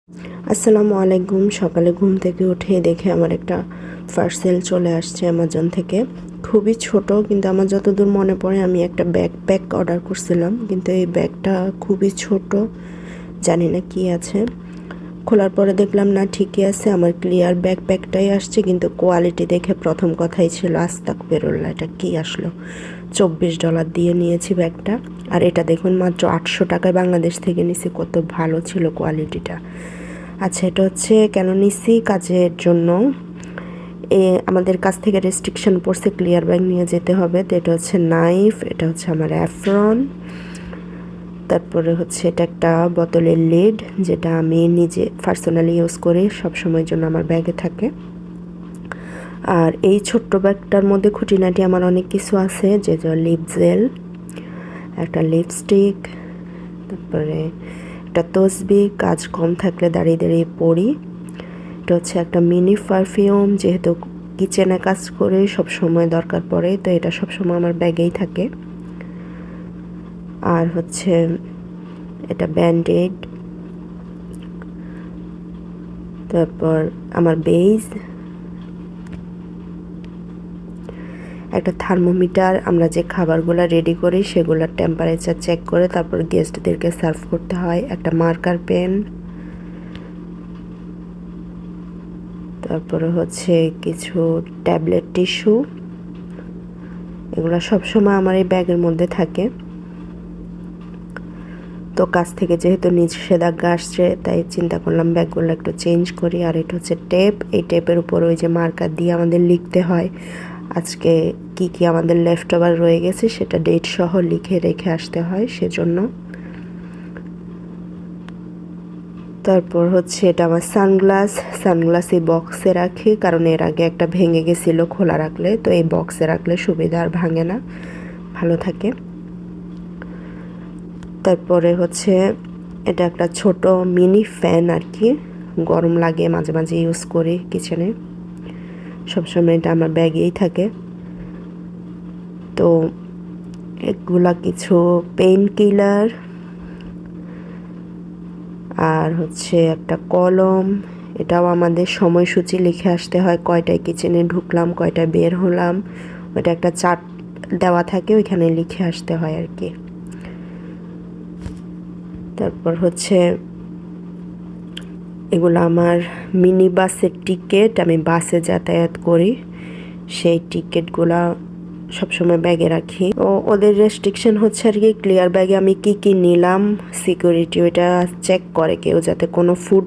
আসসালামু আলাইকুম। সকালে ঘুম থেকে উঠে দেখে আমার একটা পার্সেল চলে আসছে অ্যামাজন থেকে। খুবই ছোট, কিন্তু আমার যতদূর মনে পড়ে আমি একটা ব্যাকপ্যাক অর্ডার করছিলাম, কিন্তু এই ব্যাগটা খুবই ছোট, জানি না কি আছে। খোলার পরে দেখলাম না, ঠিকই আছে, আমার ক্লিয়ার ব্যাকপ্যাকটাই আসছে, কিন্তু কোয়ালিটি দেখে প্রথম কথাই ছিল আস্তাগফিরুল্লাহ, এটা কি আসলো। $24 দিয়ে নিয়েছি ব্যাগটা। আর এটা দেখুন মাত্র 800 টাকায় বাংলাদেশ থেকে নিছি, কত ভালো ছিল কোয়ালিটিটা। আচ্ছা, এটা হচ্ছে কেন নিছি, কাজের জন্য। আমাদের কাছ থেকে রেস্ট্রিকশন পড়ছে, ক্লিয়ার ব্যাগ নিয়ে যেতে হবে। তো এটা হচ্ছে নাইফ, এটা হচ্ছে আমার অ্যাফরন, তারপরে হচ্ছে এটা একটা বোতলের লিড, যেটা আমি নিজে পার্সোনালি ইউজ করি, সবসময়ের জন্য আমার ব্যাগে থাকে। আর এই ছোট্ট ব্যাগটার মধ্যে খুঁটিনাটি আমার অনেক কিছু আছে, যে লিপ জেল, একটা লিপস্টিক, তারপরে একটা তসবি, কাজ কম থাকলে দাঁড়িয়ে দাঁড়িয়ে পড়ি। এটা হচ্ছে একটা মিনি পারফিউম, যেহেতু কিচেনে কাজ করে সব সময় দরকার পড়ে, তো এটা সব সময় আমার ব্যাগেই থাকে। আর হচ্ছে এটা ব্যান্ডেড, তারপর আমার বেজ, একটা থার্মোমিটার, আমরা যে খাবারগুলো রেডি করি সেগুলোর টেম্পারেচার চেক করে তারপর গেস্টদেরকে সার্ভ করতে হয়, একটা মার্কার পেন, তারপরে হচ্ছে কিছু ট্যাবলেট টিস্যু। এগুলো সবসময় আমার এই ব্যাগের মধ্যে থাকে। তো কাছ থেকে যেহেতু নিষেধাজ্ঞা আসছে, তাই চিন্তা করলাম ব্যাগগুলো একটু চেঞ্জ করি। আর এটা হচ্ছে টেপ, এই টেপের উপর ওই যে মার্কার দিয়ে আমাদের লিখতে হয় আজকে কি কি আমাদের লেফট ওভার রয়ে গেছে, সেটা ডেট সহ লিখে রেখে আসতে হয় সেজন্য। তারপর হচ্ছে এটা আমার সানগ্লাস এই বক্সে রাখি, কারণ এর আগে একটা ভেঙে গেছিলো খোলা রাখলে, তো এই বক্সে রাখলে সুবিধা, আর ভাঙে না, ভালো থাকে। তারপরে হচ্ছে এটা একটা ছোট মিনি ফ্যান আর কি, গরম লাগে মাঝে মাঝে ইউজ করি কিচেনে, সবসময় এটা আমার ব্যাগেই থাকে। তো এগুলা কিছু পেইন কিলার, আর হচ্ছে একটা কলম, এটাও আমাদের সময়সূচি লিখে আসতে হয়, কয়টায় কিচেনে ঢুকলাম, কয়টায় বের হলাম, ওটা একটা চার্ট দেওয়া থাকে, ওইখানে লিখে আসতে হয় আর কি। তারপর হচ্ছে এগুলো আমার মিনি বাসের টিকিট, আমি বাসে যাতায়াত করি, সেই টিকিটগুলা সবসময় ব্যাগে রাখি। ও ওদের রেস্ট্রিকশন হচ্ছে আর কি, ক্লিয়ার ব্যাগে আমি কি কি নিলাম, সিকিউরিটি ওইটা চেক করে কেউ, যাতে কোনো ফুড